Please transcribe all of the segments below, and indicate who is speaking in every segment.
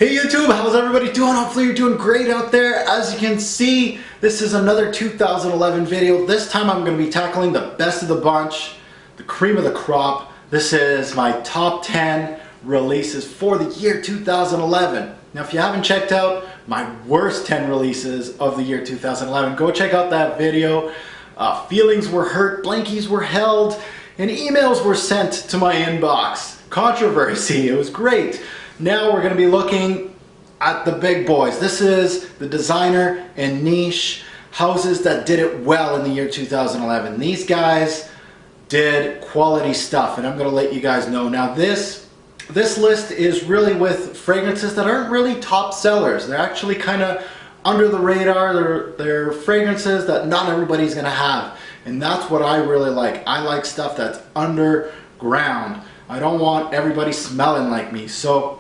Speaker 1: Hey YouTube, how's everybody doing? Hopefully you're doing great out there. As you can see, this is another 2011 video. This time I'm going to be tackling the best of the bunch, the cream of the crop. This is my top 10 releases for the year 2011. Now if you haven't checked out my worst 10 releases of the year 2011, go check out that video. Feelings were hurt, blankies were held, and emails were sent to my inbox. Controversy, it was great. Now we're going to be looking at the big boys. This is the designer and niche houses that did it well in the year 2011. These guys did quality stuff, and I'm going to let you guys know. Now this list is really with fragrances that aren't really top sellers. They're actually kind of under the radar. They're fragrances that not everybody's going to have, and that's what I really like. I like stuff that's underground. I don't want everybody smelling like me. So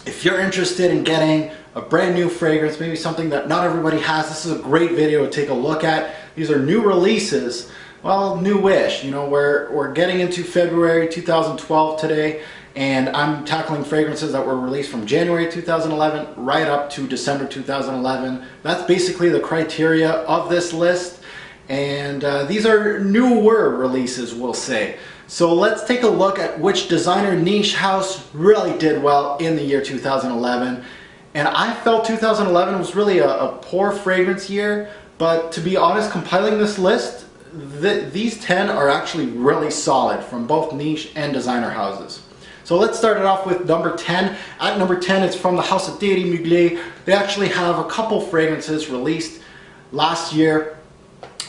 Speaker 1: if you're interested in getting a brand new fragrance, maybe something that not everybody has, this is a great video to take a look at. These are new releases, well, new-ish. You know, we're getting into February 2012 today, and I'm tackling fragrances that were released from January 2011 right up to December 2011. That's basically the criteria of this list, and these are newer releases, we'll say. So let's take a look at which designer niche house really did well in the year 2011. And I felt 2011 was really a poor fragrance year, but to be honest, compiling this list, these 10 are actually really solid from both niche and designer houses. So let's start it off with number 10. At number 10, it's from the house of Thierry Mugler. They actually have a couple fragrances released last year.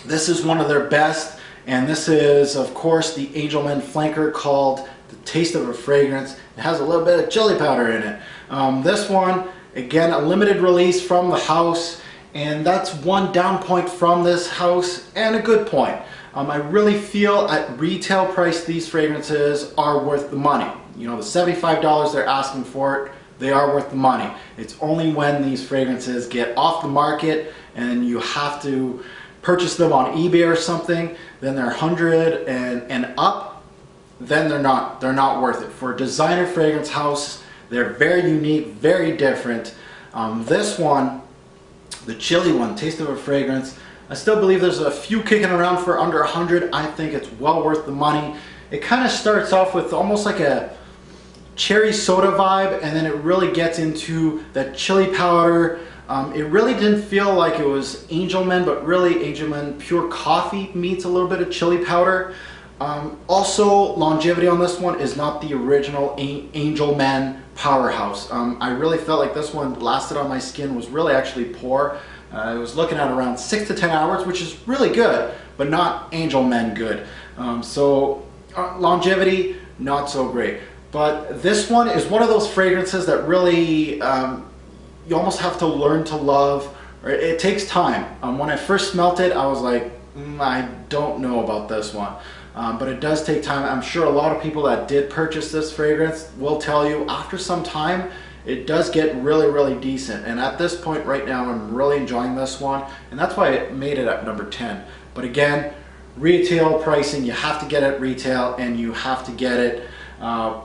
Speaker 1: This is one of their best. And this is, of course, the Angelman flanker called The Taste of a Fragrance. It has a little bit of chili powder in it. This one, again, a limited release from the house, and that's one down point from this house and a good point. I really feel at retail price these fragrances are worth the money. You know, the $75 they're asking for it, they are worth the money. It's only when these fragrances get off the market and you have to purchase them on eBay or something, then they're 100 and up, then they're not worth it. For a designer fragrance house, they're very unique, very different. This one, the chili one, Taste of a Fragrance, I still believe there's a few kicking around for under 100. I think it's well worth the money. It kind of starts off with almost like a cherry soda vibe, and then it really gets into that chili powder. It really didn't feel like it was Angelman, but really Angelman pure coffee meets a little bit of chili powder. Also, longevity on this one is not the original Angelman powerhouse. I really felt like this one lasted on my skin, was really actually poor. I was looking at around 6 to 10 hours, which is really good, but not Angelman good. Longevity, not so great. But this one is one of those fragrances that really you almost have to learn to love, or it takes time. When I first smelt it, I was like, I don't know about this one. But it does take time. I'm sure a lot of people that did purchase this fragrance will tell you after some time, it does get really, really decent. And at this point right now, I'm really enjoying this one. And that's why I made it at number 10. But again, retail pricing, you have to get it at retail, and you have to get it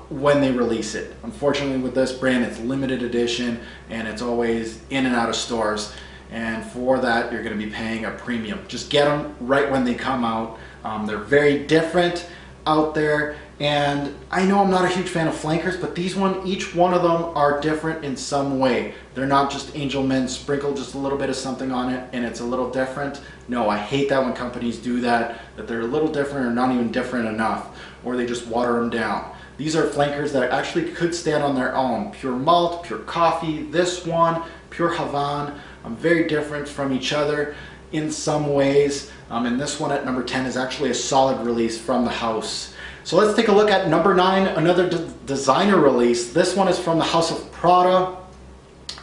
Speaker 1: when they release it. Unfortunately with this brand, it's limited edition and it's always in and out of stores, and for that you're going to be paying a premium. Just get them right when they come out. They're very different out there, and I know I'm not a huge fan of flankers, but each one of them are different in some way. They're not just Angelman sprinkle just a little bit of something on it and it's a little different. No, I hate that when companies do that they're a little different or not even different enough, or they just water them down. These are flankers that actually could stand on their own. Pure malt, pure coffee. This one, pure Havana. Very different from each other in some ways. And this one at number 10 is actually a solid release from the house. So let's take a look at number 9, another designer release. This one is from the house of Prada.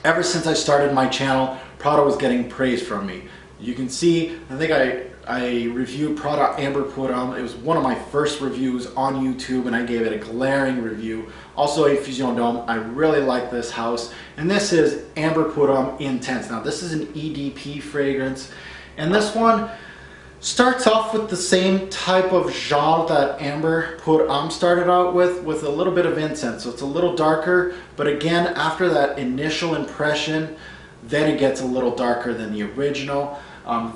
Speaker 1: Ever since I started my channel, Prada was getting praise from me. You can see, I think I reviewed Prada Amber Purum. It was one of my first reviews on YouTube, and I gave it a glaring review. Also a Fusion Dome. I really like this house. And this is Amber Purum Intense. Now this is an EDP fragrance, and this one, Starts off with the same type of genre that Amber started out with a little bit of incense. So it's a little darker, but again, after that initial impression, then it gets a little darker than the original.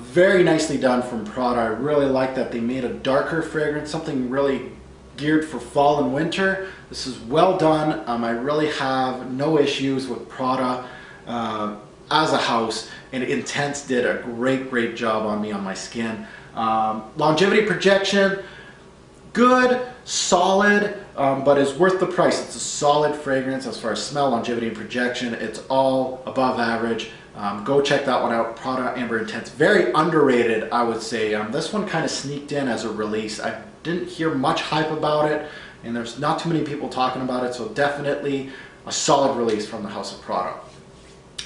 Speaker 1: Very nicely done from Prada. I really like that they made a darker fragrance, something really geared for fall and winter. This is well done. I really have no issues with Prada as a house, and Intense did a great job on me on my skin. Longevity projection, good, solid, but is worth the price. It's a solid fragrance as far as smell, longevity, and projection. It's all above average. Go check that one out. Prada Amber Intense. Very underrated, I would say. This one kind of sneaked in as a release. I didn't hear much hype about it, and there's not too many people talking about it, so definitely a solid release from the House of Prada.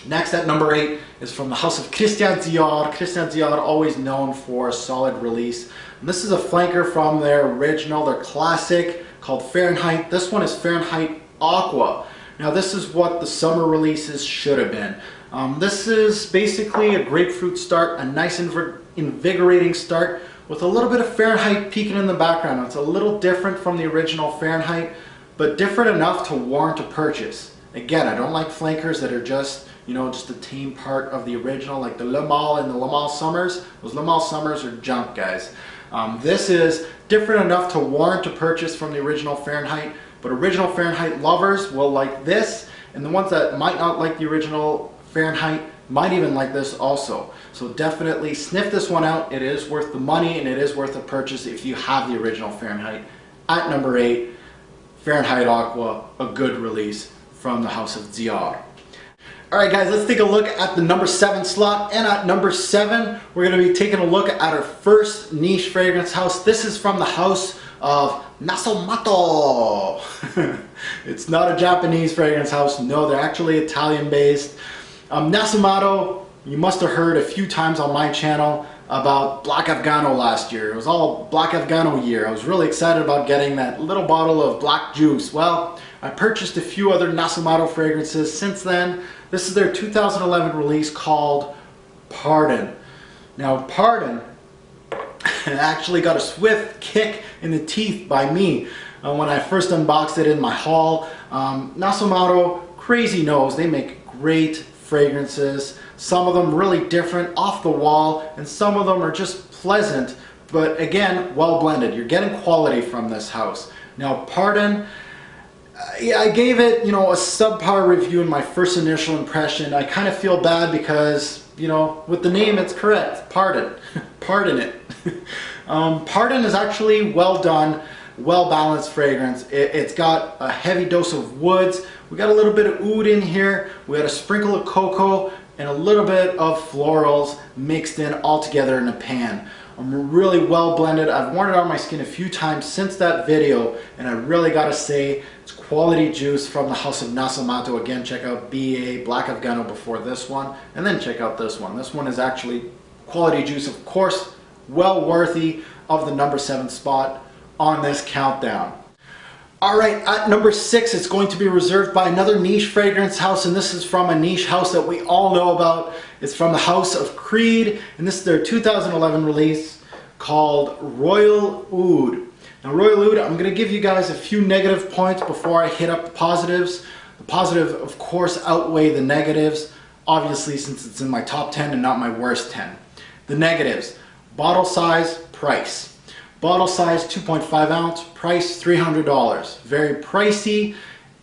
Speaker 1: Next at number 8 is from the House of Christian Dior. Christian Dior, always known for a solid release. And this is a flanker from their original, their classic, called Fahrenheit. This one is Fahrenheit Aqua. Now this is what the summer releases should have been. This is basically a grapefruit start, a nice invigorating start with a little bit of Fahrenheit peeking in the background. It's a little different from the original Fahrenheit, but different enough to warrant a purchase. Again, I don't like flankers that are just, you know, just a tame part of the original, like the Le Male and the Le Male Summers. Those Le Male Summers are junk, guys. This is different enough to warrant a purchase from the original Fahrenheit, but original Fahrenheit lovers will like this, and the ones that might not like the original Fahrenheit might even like this also. So definitely sniff this one out. It is worth the money, and it is worth a purchase if you have the original Fahrenheit. At number 8, Fahrenheit Aqua, a good release from the House of Dior. Alright guys, let's take a look at the number 7 slot, and at number 7 we're going to be taking a look at our first niche fragrance house. This is from the House of Nasomatto. It's not a Japanese fragrance house, no, they're actually Italian based. Nasomatto, you must have heard a few times on my channel about Black Afgano last year. It was all Black Afgano year. I was really excited about getting that little bottle of black juice. Well, I purchased a few other Nasomatto fragrances since then. This is their 2011 release called Pardon. Now Pardon actually got a swift kick in the teeth by me when I first unboxed it in my haul. Nasomatto, crazy knows, they make great fragrances. Some of them really different, off the wall, and some of them are just pleasant, but again, well blended. You're getting quality from this house. Now Pardon, yeah, I gave it, you know, a subpar review in my first initial impression. I kind of feel bad because, you know, with the name it's correct. Pardon. Pardon it. Pardon is actually well done, well balanced fragrance. It's got a heavy dose of woods. We got a little bit of oud in here. We got a sprinkle of cocoa and a little bit of florals mixed in all together in a pan. Really well blended. I've worn it on my skin a few times since that video, and I really gotta say it's quality juice from the House of Nasomatto. Again, check out BA Black Afgano before this one, and then check out this one. This one is actually quality juice, of course, well worthy of the number 7 spot on this countdown. Alright, at number 6, it's going to be reserved by another niche fragrance house, and this is from a niche house that we all know about. It's from the House of Creed, and this is their 2011 release called Royal Oud. Now Royal Oud, I'm going to give you guys a few negative points before I hit up the positives. The positive, of course, outweigh the negatives, obviously, since it's in my top 10 and not my worst 10. The negatives: bottle size, price. Bottle size 2.5 ounce, price $300. Very pricey,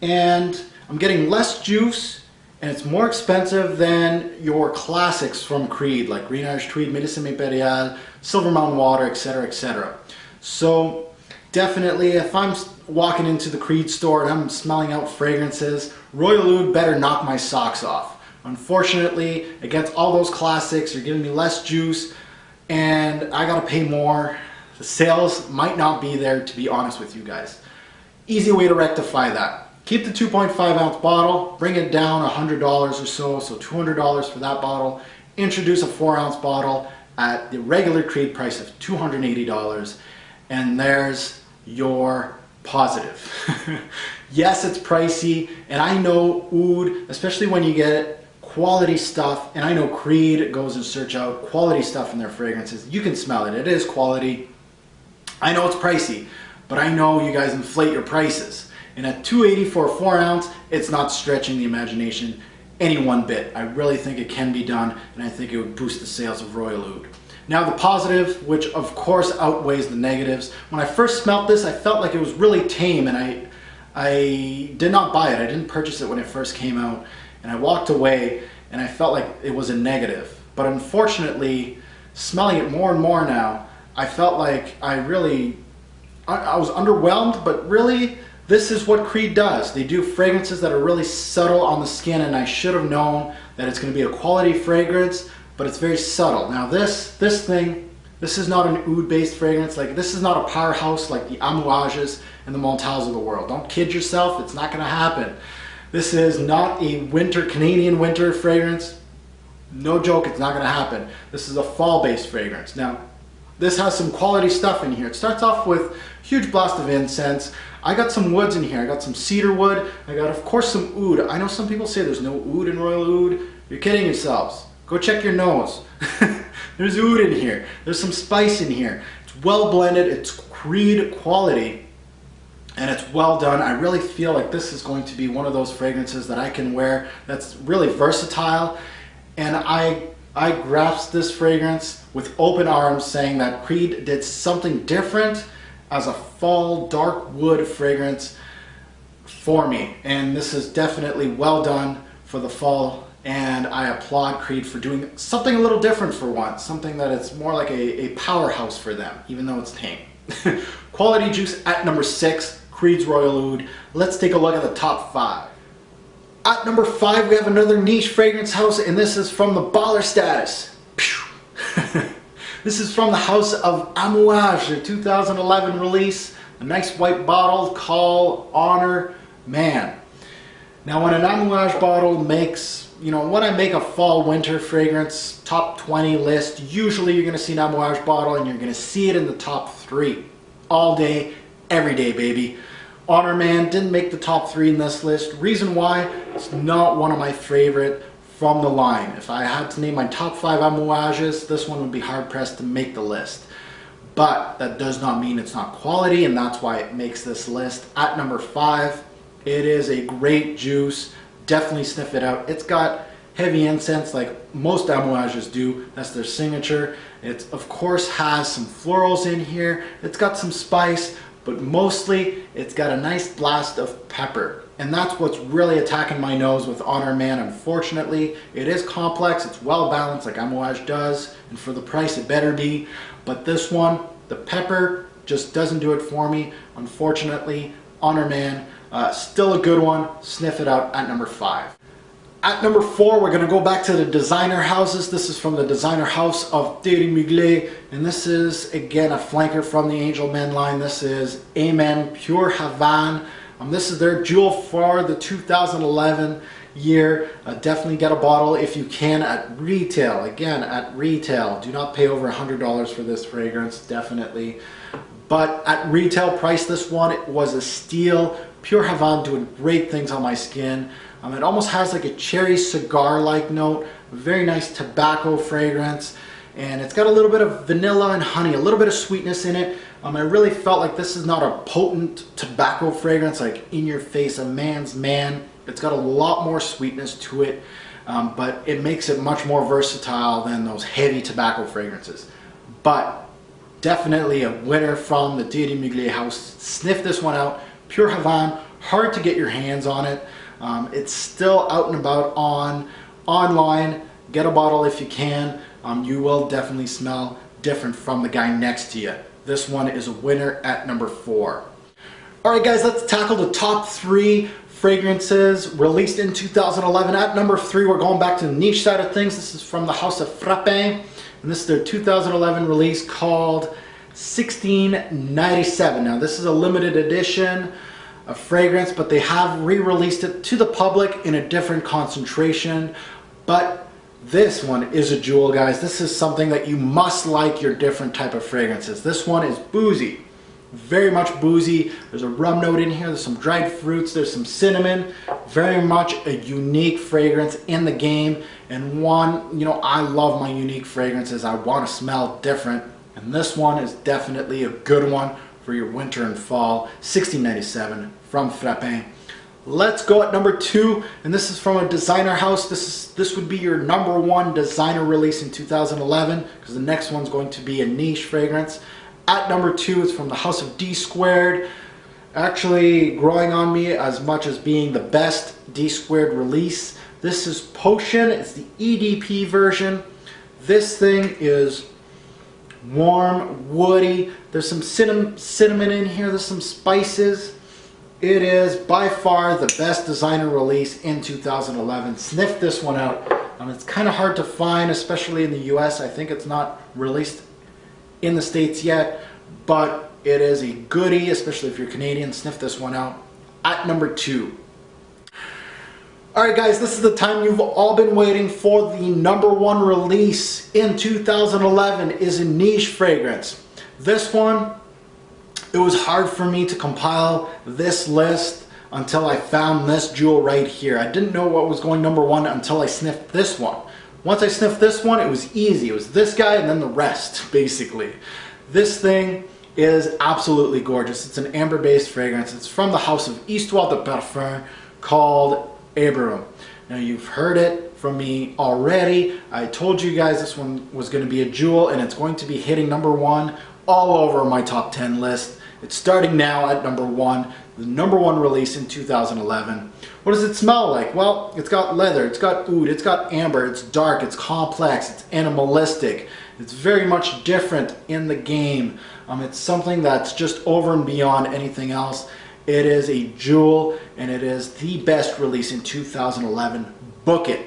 Speaker 1: and I'm getting less juice, and it's more expensive than your classics from Creed, like Green Irish Tweed, Médecins Impérial, Silver Mountain Water, etc., etc. So definitely, if I'm walking into the Creed store and I'm smelling out fragrances, Royal Oud better knock my socks off. Unfortunately, against all those classics, you're giving me less juice, and I gotta pay more. The sales might not be there, to be honest with you guys. Easy way to rectify that: keep the 2.5 ounce bottle, bring it down $100 or so, so $200 for that bottle. Introduce a 4 ounce bottle at the regular Creed price of $280, and there's your positive. Yes, it's pricey, and I know oud, especially when you get quality stuff, and I know Creed goes and search out quality stuff in their fragrances. You can smell it. It is quality. I know it's pricey, but I know you guys inflate your prices. And at $2.80 for a 4 ounce, it's not stretching the imagination any one bit. I really think it can be done, and I think it would boost the sales of Royal Oud. Now the positive, which of course outweighs the negatives. When I first smelled this, I felt like it was really tame, and I did not buy it. I didn't purchase it when it first came out, and I walked away and I felt like it was a negative. But unfortunately, smelling it more and more now, I felt like I was underwhelmed, but really this is what Creed does. They do fragrances that are really subtle on the skin, and I should have known that it's going to be a quality fragrance, but it's very subtle. Now this is not an oud based fragrance. Like, this is not a powerhouse like the Amouages and the Montals of the world. Don't kid yourself, it's not going to happen. This is not a Canadian winter fragrance. No joke, it's not going to happen. This is a fall based fragrance. Now this has some quality stuff in here. It starts off with a huge blast of incense. I got some woods in here. I got some cedar wood. I got, of course, some oud. I know some people say there's no oud in Royal Oud. You're kidding yourselves. Go check your nose. There's oud in here. There's some spice in here. It's well blended. It's Creed quality, and it's well done. I really feel like this is going to be one of those fragrances that I can wear that's really versatile, and I grasped this fragrance with open arms, saying that Creed did something different as a fall dark wood fragrance for me, and this is definitely well done for the fall, and I applaud Creed for doing something a little different for once, something that it's more like a powerhouse for them, even though it's tame. Quality Juice at number 6, Creed's Royal Oud. Let's take a look at the top 5. At number 5, we have another niche fragrance house, and this is from the baller status. This is from the house of Amouage, their 2011 release. A nice white bottle called Honor Man. Now when an Amouage bottle makes, when I make a fall winter fragrance top 20 list, usually you're going to see an Amouage bottle and you're going to see it in the top 3. All day, every day, baby. Honor Man didn't make the top 3 in this list. Reason why, it's not one of my favorite from the line. If I had to name my top 5 Amouages, this one would be hard pressed to make the list. But that does not mean it's not quality, and that's why it makes this list. At number 5, it is a great juice. Definitely sniff it out. It's got heavy incense like most Amouages do. That's their signature. It of course has some florals in here. It's got some spice, but mostly it's got a nice blast of pepper. And that's what's really attacking my nose with Honor Man. Unfortunately, it is complex, it's well balanced like Amouage does, and for the price it better be. But this one, the pepper just doesn't do it for me. Unfortunately, Honor Man, still a good one. Sniff it out at number 5. At number 4, we're going to go back to the designer houses. This is from the designer house of Thierry Mugler, and this is again a flanker from the Angel Men line. This is Amen Pure Havane. This is their jewel for the 2011 year. Definitely get a bottle if you can at retail. Again, at retail. Do not pay over $100 for this fragrance, definitely. But at retail price, this one, it was a steal. Pure Havane doing great things on my skin. It almost has like a cherry cigar-like note. A very nice tobacco fragrance. And it's got a little bit of vanilla and honey, a little bit of sweetness in it. I really felt like this is not a potent tobacco fragrance, like in your face, a man's man. It's got a lot more sweetness to it, but it makes it much more versatile than those heavy tobacco fragrances. But definitely a winner from the Thierry Mugler house. Sniff this one out. Pure Havane, hard to get your hands on it. It's still out and about online. Get a bottle if you can. You will definitely smell different from the guy next to you. This one is a winner at number 4. Alright guys, let's tackle the top 3 fragrances released in 2011. At number 3, we're going back to the niche side of things. This is from the house of Frappe, and this is their 2011 release called 1697. Now this is a limited edition of fragrance, but they have re-released it to the public in a different concentration. But this one is a jewel, guys. This is something that you must like your different type of fragrances. This one is boozy. very much boozy. There's a rum note in here, there's some dried fruits, there's some cinnamon. Very much a unique fragrance in the game, and one, you know, I love my unique fragrances. I want to smell different, and this one is definitely a good one for your winter and fall. 1697 from Flashback. Let's go at number 2, and this is from a designer house. This would be your number 1 designer release in 2011, because the next one's going to be a niche fragrance. At number 2, it's from the House of D Squared. Actually growing on me as much as being the best D Squared release. This is Potion. It's the EDP version. This thing is warm, woody. There's some cinnamon in here. There's some spices. It is by far the best designer release in 2011. Sniff this one out. It's kind of hard to find, especially in the US. I think it's not released in the States yet, but it is a goodie, especially if you're Canadian. Sniff this one out. At number 2. Alright guys, this is the time you've all been waiting for. The number 1 release in 2011 is a niche fragrance. This one, it was hard for me to compile this list until I found this jewel right here. I didn't know what was going number 1 until I sniffed this one. Once I sniffed this one, it was easy. It was this guy and then the rest, basically. This thing is absolutely gorgeous. It's an amber-based fragrance. It's from the House of Histoire de Parfum called Abraham. Now you've heard it from me already. I told you guys this one was going to be a jewel, and it's going to be hitting number 1 all over my top 10 list. It's starting now at number 1, the number 1 release in 2011. What does it smell like? Well, it's got leather, it's got oud, it's got amber, it's dark, it's complex, it's animalistic. It's very much different in the game. It's something that's just over and beyond anything else. It is a jewel, and it is the best release in 2011. Book it.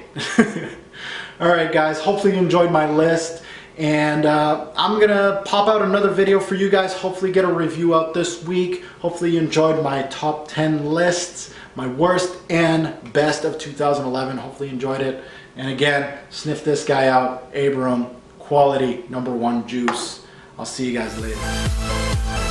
Speaker 1: Alright guys, hopefully you enjoyed my list. And I'm gonna pop out another video for you guys, hopefully get a review out this week. Hopefully you enjoyed my top 10 lists, my worst and best of 2011. Hopefully you enjoyed it. And again, sniff this guy out, Abraham, quality number 1 juice. I'll see you guys later.